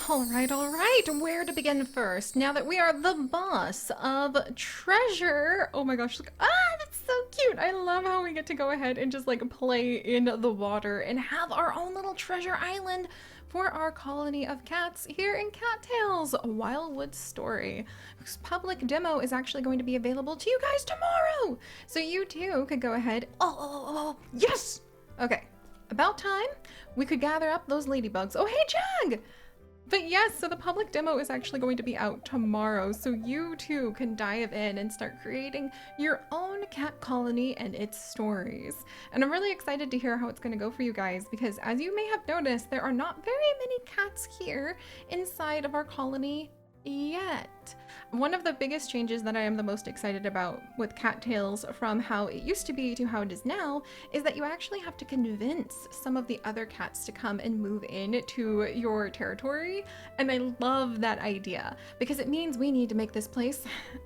All right. Where to begin first? Now that we are the boss of treasure. Oh my gosh, look. That's so cute. I love how we get to go ahead and just like play in the water and have our own little treasure island for our colony of cats here in Cattails, a Wildwood story, whose public demo is actually going to be available to you guys tomorrow. So you too could go ahead. Oh, yes. Okay. About time we could gather up those ladybugs. Oh, hey, Jag! But yes, so the public demo is actually going to be out tomorrow, so you too can dive in and start creating your own cat colony and its stories. And I'm really excited to hear how it's going to go for you guys because as you may have noticed, there are not very many cats here inside of our colony yet. One of the biggest changes that I am the most excited about with Cattails from how it used to be to how it is now is that you actually have to convince some of the other cats to come and move in to your territory. And I love that idea because it means we need to make this place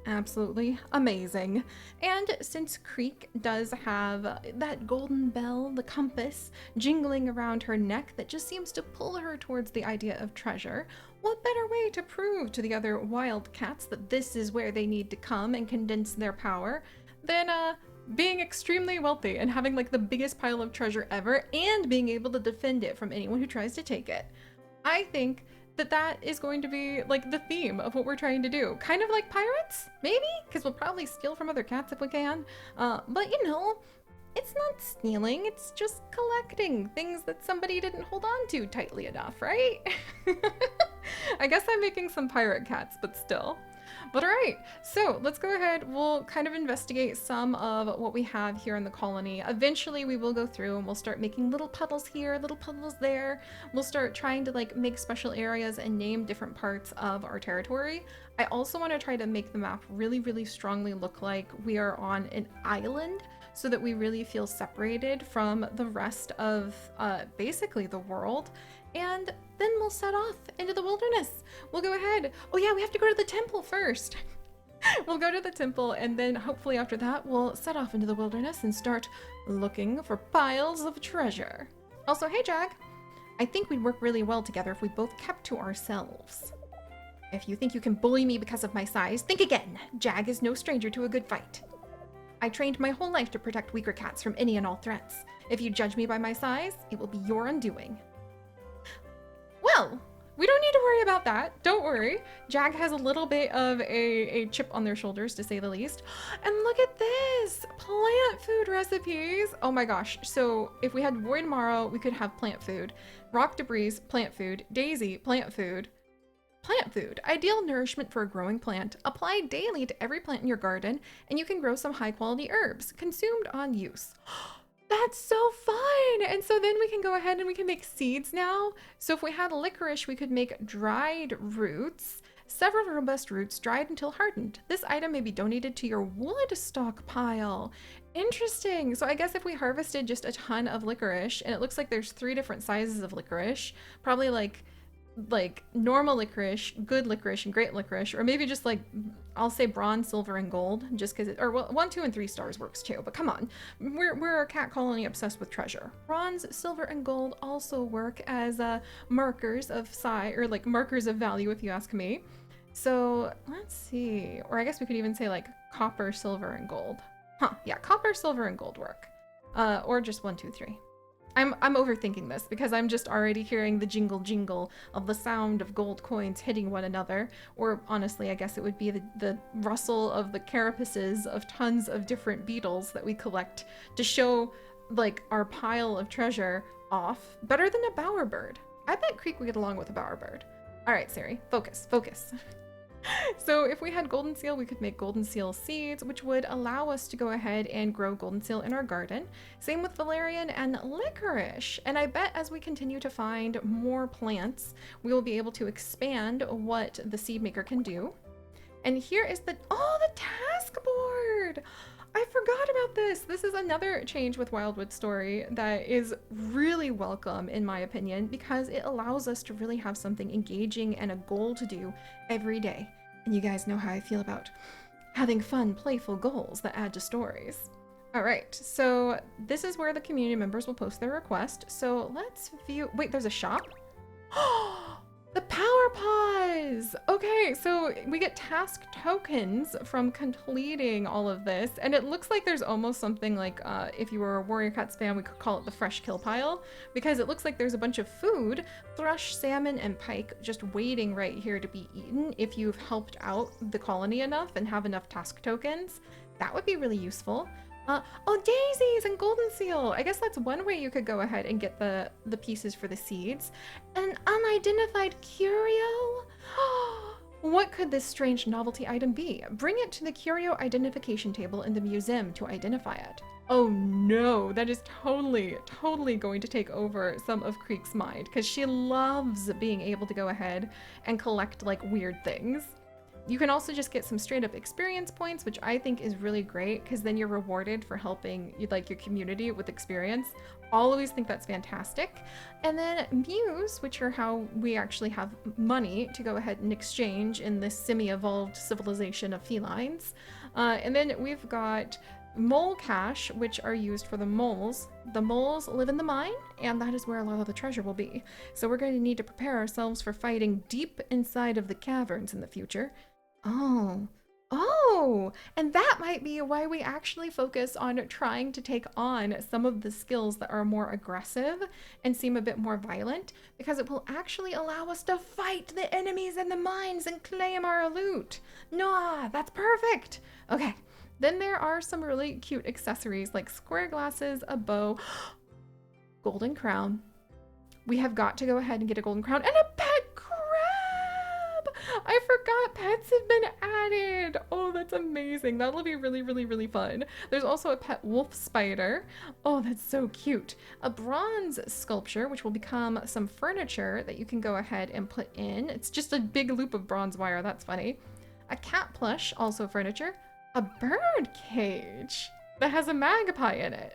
absolutely amazing. And since Creek does have that golden bell, the compass, jingling around her neck that just seems to pull her towards the idea of treasure, what better way to prove to the other wild cats that this is where they need to come and condense their power than being extremely wealthy and having like the biggest pile of treasure ever and being able to defend it from anyone who tries to take it. I think that that is going to be like the theme of what we're trying to do. Kind of like pirates, maybe? Because we'll probably steal from other cats if we can. But you know, it's not stealing, it's just collecting things that somebody didn't hold on to tightly enough, right? I guess I'm making some pirate cats, but still. But all right, so let's go ahead. We'll kind of investigate some of what we have here in the colony. Eventually we will go through and we'll start making little puddles here, little puddles there. We'll start trying to like make special areas and name different parts of our territory. I also want to try to make the map really, really strongly look like we are on an island so that we really feel separated from the rest of basically the world. And then we'll set off into the wilderness. We'll go ahead. Oh yeah, we have to go to the temple first. We'll go to the temple and then hopefully after that we'll set off into the wilderness and start looking for piles of treasure. Also, hey Jag, I think we'd work really well together if we both kept to ourselves. If you think you can bully me because of my size, think again. Jag is no stranger to a good fight. I trained my whole life to protect weaker cats from any and all threats. If you judge me by my size, it will be your undoing. Well, we don't need to worry about that. Don't worry. Jag has a little bit of a chip on their shoulders, to say the least. And look at this! Plant food recipes! Oh my gosh. So if we had Void Marrow, we could have plant food. Rock Debris, plant food. Daisy, plant food. Plant food, ideal nourishment for a growing plant. Applied daily to every plant in your garden, and you can grow some high quality herbs, consumed on use. That's so fun! And so then we can go ahead and we can make seeds now. So if we had licorice, we could make dried roots, several robust roots dried until hardened. This item may be donated to your wood stockpile. Interesting. So I guess if we harvested just a ton of licorice, and it looks like there's 3 different sizes of licorice, probably like normal licorice, good licorice, and great licorice, or maybe just like, I'll say bronze, silver, and gold, just because or well, 1, 2, and 3 stars works too, but come on, we're a cat colony obsessed with treasure. Bronze, silver, and gold also work as markers of size, or like markers of value if you ask me. So let's see, or I guess we could even say like copper, silver, and gold. Yeah, copper, silver, and gold work. Or just 1, 2, 3. I'm overthinking this because I'm just already hearing the jingle of the sound of gold coins hitting one another. Or honestly, I guess it would be the rustle of the carapaces of tons of different beetles that we collect to show like our pile of treasure off. Better than a bowerbird. I bet Creek would get along with a bowerbird. All right, Seri, focus. So if we had golden seal, we could make golden seal seeds, which would allow us to go ahead and grow golden seal in our garden. Same with valerian and licorice. And I bet as we continue to find more plants, we will be able to expand what the seed maker can do. And here is the task board. I forgot about this. This is another change with Wildwood story that is really welcome in my opinion because it allows us to really have something engaging and a goal to do every day. And you guys know how I feel about having fun, playful goals that add to stories. All right, so this is where the community members will post their request. So let's view, wait, there's a shop? The power pause! Okay, so we get task tokens from completing all of this, and it looks like there's almost something like, if you were a Warrior Cats fan, we could call it the fresh kill pile, because it looks like there's a bunch of food, thrush, salmon, and pike just waiting right here to be eaten if you've helped out the colony enough and have enough task tokens. That would be really useful. Oh, daisies and golden seal. I guess that's one way you could go ahead and get the pieces for the seeds. An unidentified curio? What could this strange novelty item be? Bring it to the curio identification table in the museum to identify it. Oh no, that is totally going to take over some of Creek's mind because she loves being able to go ahead and collect like weird things. You can also just get some straight up experience points, which I think is really great because then you're rewarded for helping like your community with experience. Always think that's fantastic. And then Muse, which are how we actually have money to go ahead and exchange in this semi-evolved civilization of felines. And then we've got mole cash, which are used for the moles. The moles live in the mine, and that is where a lot of the treasure will be. So we're going to need to prepare ourselves for fighting deep inside of the caverns in the future. Oh, and that might be why we actually focus on trying to take on some of the skills that are more aggressive and seem a bit more violent, because it will actually allow us to fight the enemies in the mines and claim our loot. Nah, that's perfect. Okay, then there are some really cute accessories like square glasses, a bow, golden crown. We have got to go ahead and get a golden crown and a pet crab. I forgot pets have been added. Oh, that's amazing. That'll be really fun. There's also a pet wolf spider. Oh, that's so cute. A bronze sculpture, which will become some furniture that you can go ahead and put in. It's just a big loop of bronze wire. That's funny. A cat plush, also furniture. A bird cage that has a magpie in it.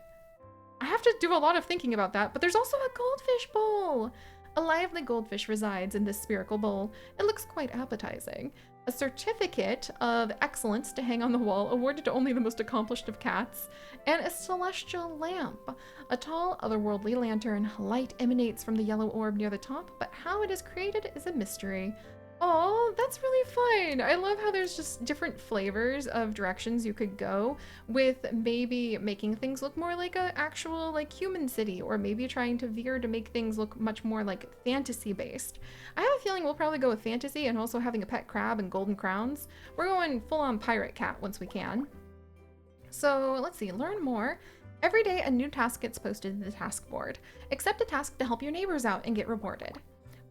I have to do a lot of thinking about that, but there's also a goldfish bowl. A lively goldfish resides in this spherical bowl. It looks quite appetizing. A certificate of excellence to hang on the wall, awarded to only the most accomplished of cats, and a celestial lamp. A tall, otherworldly lantern. Light emanates from the yellow orb near the top, but how it is created is a mystery. Oh, that's really fun. I love how there's just different flavors of directions you could go with maybe making things look more like an actual like human city, or maybe trying to veer to make things look much more like fantasy based. I have a feeling we'll probably go with fantasy and also having a pet crab and golden crowns. We're going full on pirate cat once we can. So let's see, learn more. Every day a new task gets posted to the task board. Accept a task to help your neighbors out and get rewarded.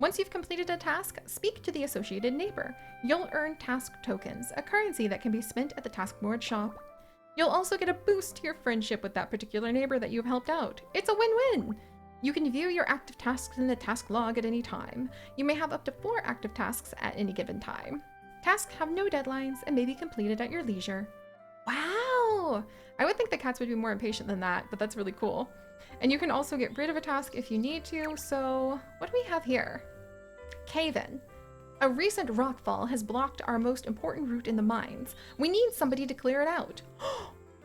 Once you've completed a task, speak to the associated neighbor. You'll earn task tokens, a currency that can be spent at the task board shop. You'll also get a boost to your friendship with that particular neighbor that you've helped out. It's a win-win! You can view your active tasks in the task log at any time. You may have up to 4 active tasks at any given time. Tasks have no deadlines and may be completed at your leisure. Wow! I would think the cats would be more impatient than that, but that's really cool. And you can also get rid of a task if you need to, so what do we have here? Cave-in. A recent rockfall has blocked our most important route in the mines. We need somebody to clear it out.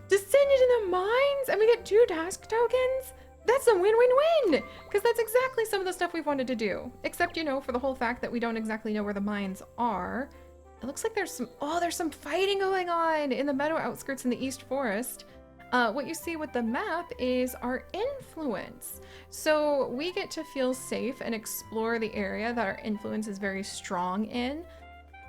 Descend into the mines and we get 2 task tokens? That's a win-win-win! Because that's exactly some of the stuff we've wanted to do. Except, you know, for the whole fact that we don't exactly know where the mines are. It looks like there's some fighting going on in the meadow outskirts in the East Forest. What you see with the map is our influence. So we get to feel safe and explore the area that our influence is very strong in,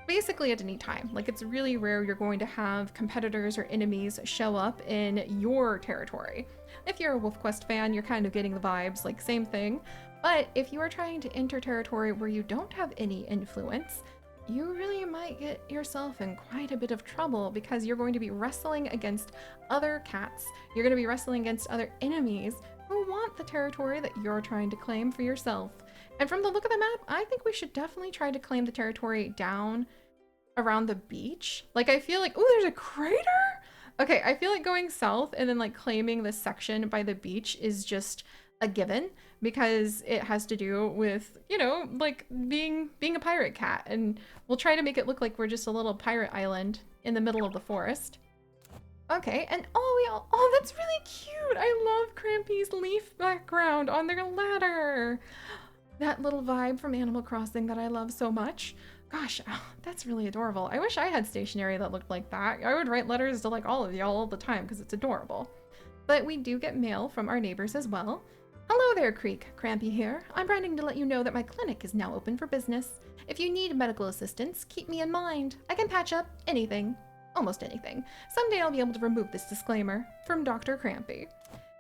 basically at any time. Like, it's really rare you're going to have competitors or enemies show up in your territory. If you're a WolfQuest fan, you're kind of getting the vibes, like same thing. But if you are trying to enter territory where you don't have any influence, you really might get yourself in quite a bit of trouble because you're going to be wrestling against other cats. You're going to be wrestling against other enemies who want the territory that you're trying to claim for yourself. And from the look of the map, I think we should definitely try to claim the territory down around the beach. Like, I feel like, oh, there's a crater? Okay, I feel like going south and then like claiming this section by the beach is just a given, because it has to do with, you know, like being a pirate cat, and we'll try to make it look like we're just a little pirate island in the middle of the forest. Okay, and oh, that's really cute. I love Crampy's leaf background on their ladder. That little vibe from Animal Crossing that I love so much. Gosh, that's really adorable. I wish I had stationery that looked like that. I would write letters to like all of y'all all the time because it's adorable. But we do get mail from our neighbors as well. Hello there, Creek. Crampy here. I'm writing to let you know that my clinic is now open for business. If you need medical assistance, keep me in mind. I can patch up anything. Almost anything. Someday I'll be able to remove this disclaimer. From Dr. Crampy.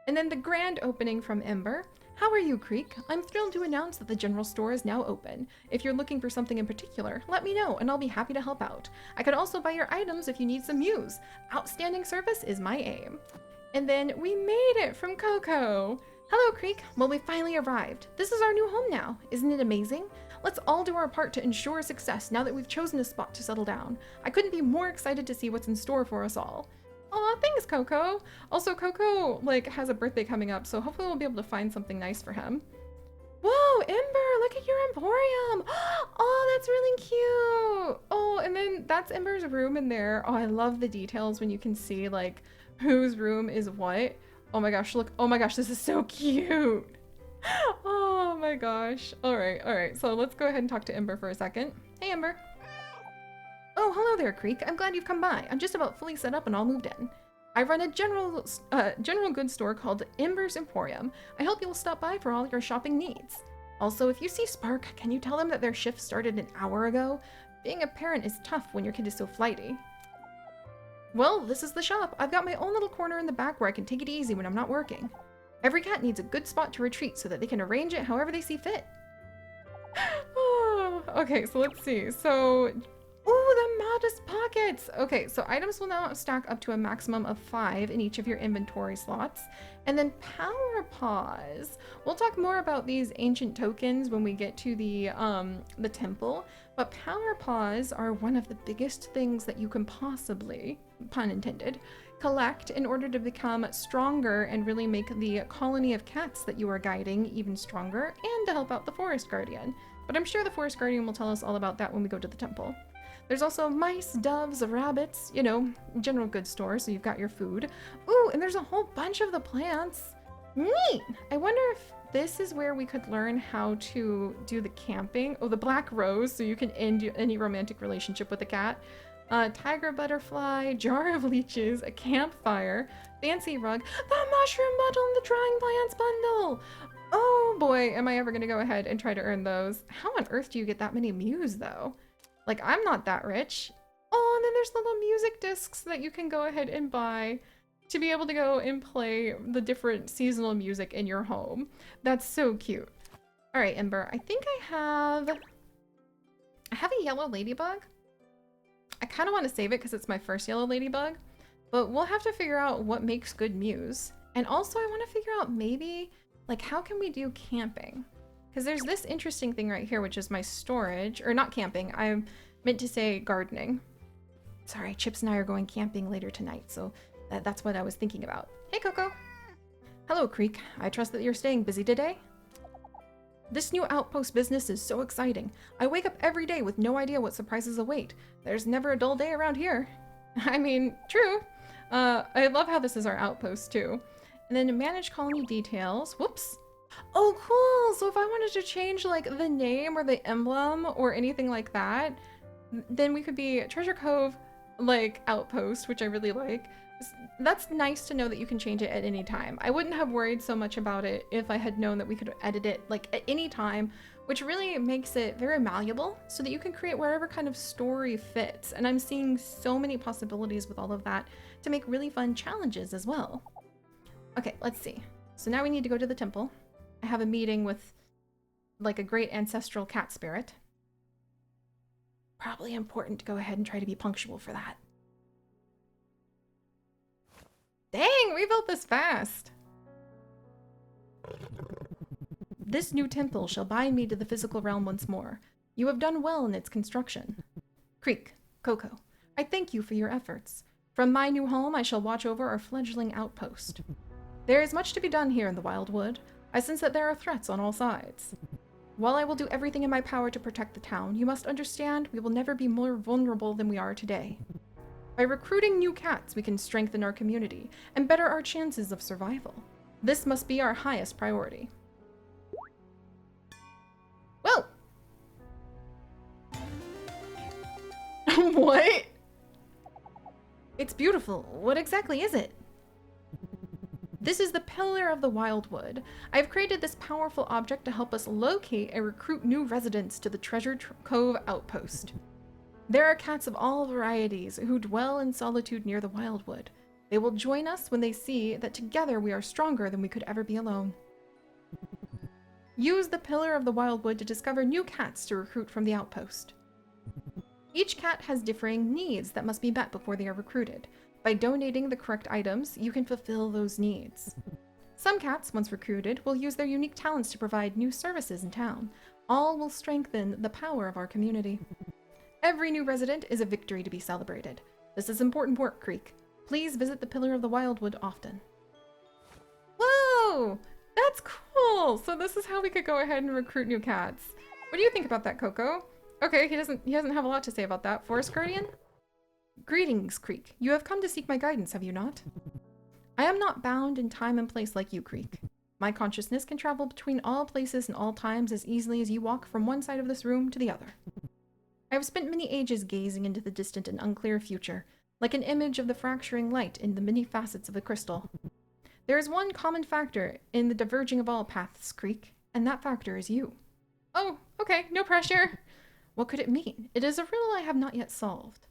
And then the grand opening from Ember. How are you, Creek? I'm thrilled to announce that the general store is now open. If you're looking for something in particular, let me know and I'll be happy to help out. I could also buy your items if you need some use. Outstanding service is my aim. And then we made it from Coco. Hello, Creek. Well, we finally arrived. This is our new home now. Isn't it amazing? Let's all do our part to ensure success now that we've chosen a spot to settle down. I couldn't be more excited to see what's in store for us all. Aw, thanks, Coco. Also, Coco, like, has a birthday coming up, so hopefully we'll be able to find something nice for him. Whoa, Ember, look at your emporium. Oh, that's really cute. Oh, and then that's Ember's room in there. Oh, I love the details when you can see, like, whose room is what. Oh my gosh, look. Oh my gosh, this is so cute. Oh my gosh. All right. So let's go ahead and talk to Ember for a second. Hey, Ember. Oh, hello there, Creek. I'm glad you've come by. I'm just about fully set up and all moved in. I run a general goods store called Ember's Emporium. I hope you'll stop by for all your shopping needs. Also, if you see Spark, can you tell them that their shift started an hour ago? Being a parent is tough when your kid is so flighty. Well, this is the shop. I've got my own little corner in the back where I can take it easy when I'm not working. Every cat needs a good spot to retreat so that they can arrange it however they see fit. Oh, okay, so let's see. So, ooh, the modest pockets. Okay, so items will now stack up to a maximum of 5 in each of your inventory slots. And then power paws. We'll talk more about these ancient tokens when we get to the temple. But power paws are one of the biggest things that you can possibly, pun intended, collect in order to become stronger and really make the colony of cats that you are guiding even stronger and to help out the forest guardian. But I'm sure the forest guardian will tell us all about that when we go to the temple. There's also mice, doves, rabbits, you know, general goods store, so you've got your food. Ooh, and there's a whole bunch of the plants. Neat! I wonder if this is where we could learn how to do the camping. Oh, the black rose, so you can end any romantic relationship with a cat. Tiger butterfly, jar of leeches, a campfire, fancy rug, the mushroom bundle, and the drying plants bundle. Oh boy, am I ever gonna go ahead and try to earn those. How on earth do you get that many mews though? Like, I'm not that rich. Oh, and then there's little music discs that you can go ahead and buy to be able to go and play the different seasonal music in your home. That's so cute. All right, Ember, I think I have a yellow ladybug. I kind of want to save it because it's my first yellow ladybug, but we'll have to figure out what makes good mews. And also I want to figure out maybe, like, how can we do camping? Because there's this interesting thing right here, which is my storage, or not camping, I meant to say gardening. Sorry, Chips and I are going camping later tonight, so that's what I was thinking about. Hey, Coco. Hello, Creek. I trust that you're staying busy today. This new outpost business is so exciting. I wake up every day with no idea what surprises await. There's never a dull day around here. I mean, true. I love how this is our outpost, too. And then manage colony details. Whoops. Oh, cool! So if I wanted to change, like, the name or the emblem or anything like that, then we could be Treasure Cove, like, Outpost, which I really like. That's nice to know that you can change it at any time. I wouldn't have worried so much about it if I had known that we could edit it, like, at any time, which really makes it very malleable so that you can create whatever kind of story fits. And I'm seeing so many possibilities with all of that to make really fun challenges as well. Okay, let's see. So now we need to go to the temple. I have a meeting with, like, a great ancestral cat spirit. Probably important to go ahead and try to be punctual for that. Dang, we built this fast! This new temple shall bind me to the physical realm once more. You have done well in its construction. Creek, Coco, I thank you for your efforts. From my new home, I shall watch over our fledgling outpost. There is much to be done here in the Wildwood. I sense that there are threats on all sides. While I will do everything in my power to protect the town, you must understand we will never be more vulnerable than we are today. By recruiting new cats, we can strengthen our community and better our chances of survival. This must be our highest priority. What? It's beautiful. What exactly is it? This is the Pillar of the Wildwood. I've created this powerful object to help us locate and recruit new residents to the Treasure Cove outpost. There are cats of all varieties who dwell in solitude near the Wildwood. They will join us when they see that together we are stronger than we could ever be alone. Use the Pillar of the Wildwood to discover new cats to recruit from the outpost. Each cat has differing needs that must be met before they are recruited. By donating the correct items, you can fulfill those needs. Some cats, once recruited, will use their unique talents to provide new services in town. All will strengthen the power of our community. Every new resident is a victory to be celebrated. This is important work, Creek. Please visit the Pillar of the Wildwood often. Whoa! That's cool! So this is how we could go ahead and recruit new cats. What do you think about that, Coco? Okay, he doesn't have a lot to say about that. Forest Guardian? Greetings, Creek. You have come to seek my guidance, have you not? I am not bound in time and place like you, Creek. My consciousness can travel between all places and all times as easily as you walk from one side of this room to the other. I have spent many ages gazing into the distant and unclear future, like an image of the fracturing light in the many facets of the crystal. There is one common factor in the diverging of all paths, Creek, and that factor is you. Oh, okay, no pressure. What could it mean? It is a riddle I have not yet solved.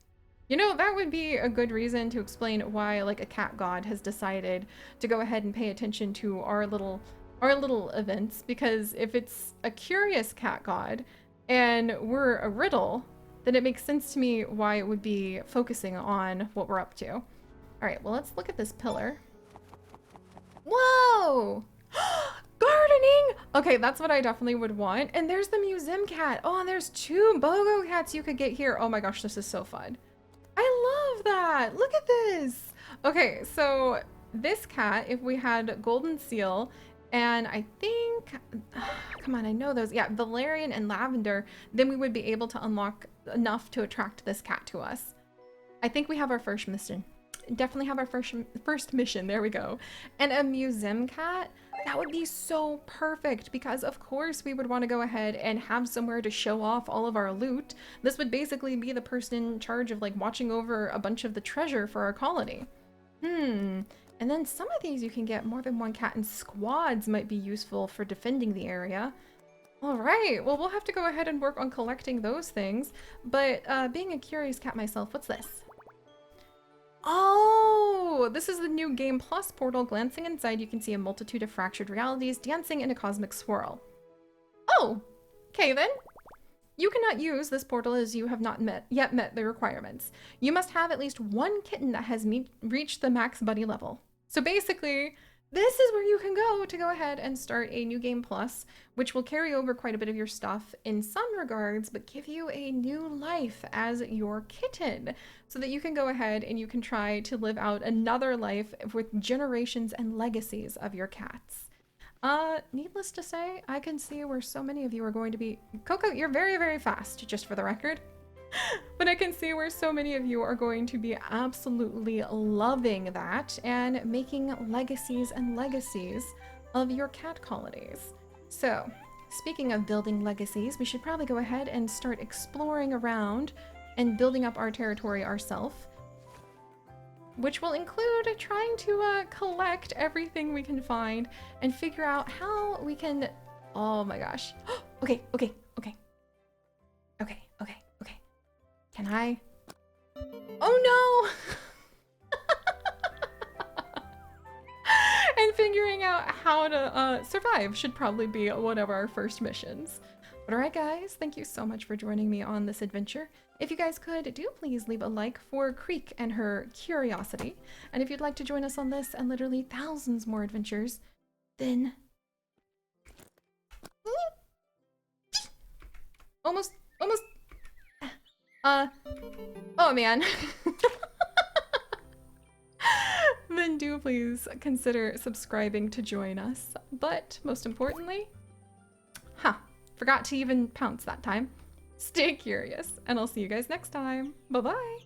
You know, that would be a good reason to explain why, like, a cat god has decided to go ahead and pay attention to our little events, because if it's a curious cat god and we're a riddle, then it makes sense to me why it would be focusing on what we're up to. All right, well, let's look at this pillar. Whoa! Gardening! Okay, that's what I definitely would want. And there's the museum cat. Oh, and there's 2 BOGO cats you could get here. Oh my gosh, this is so fun. I love that. Look at this. Okay, so this cat, if we had Golden Seal, and I think, come on, I know those. Yeah, Valerian and Lavender, then we would be able to unlock enough to attract this cat to us. I think we have our first mission. Definitely have our first mission. There we go. And a museum cat, that would be so perfect because of course we would want to go ahead and have somewhere to show off all of our loot. This would basically be the person in charge of like watching over a bunch of the treasure for our colony. And then some of these you can get more than one cat, and squads might be useful for defending the area. All right, well, we'll have to go ahead and work on collecting those things. But being a curious cat myself, what's this? Oh, this is the new Game Plus portal. Glancing inside, you can see a multitude of fractured realities dancing in a cosmic swirl. Oh, okay then. You cannot use this portal as you have not yet met the requirements. You must have at least 1 kitten that has reached the max buddy level. So basically, this is where you can go to go ahead and start a new Game Plus, which will carry over quite a bit of your stuff in some regards, but give you a new life as your kitten so that you can go ahead and you can try to live out another life with generations and legacies of your cats. Needless to say, I can see where so many of you are going to be. Coco, you're very, very fast, just for the record. But I can see where so many of you are going to be absolutely loving that and making legacies and legacies of your cat colonies. So, speaking of building legacies, we should probably go ahead and start exploring around and building up our territory ourselves, which will include trying to collect everything we can find and figure out how we can... Oh my gosh. Okay. Can I? Oh no! And figuring out how to survive should probably be one of our first missions. But alright guys, thank you so much for joining me on this adventure. If you guys could, do please leave a like for Creek and her curiosity. And if you'd like to join us on this and literally thousands more adventures, then... Almost... Oh man. Then do please consider subscribing to join us. But most importantly, forgot to even pounce that time. Stay curious, and I'll see you guys next time. Bye-bye.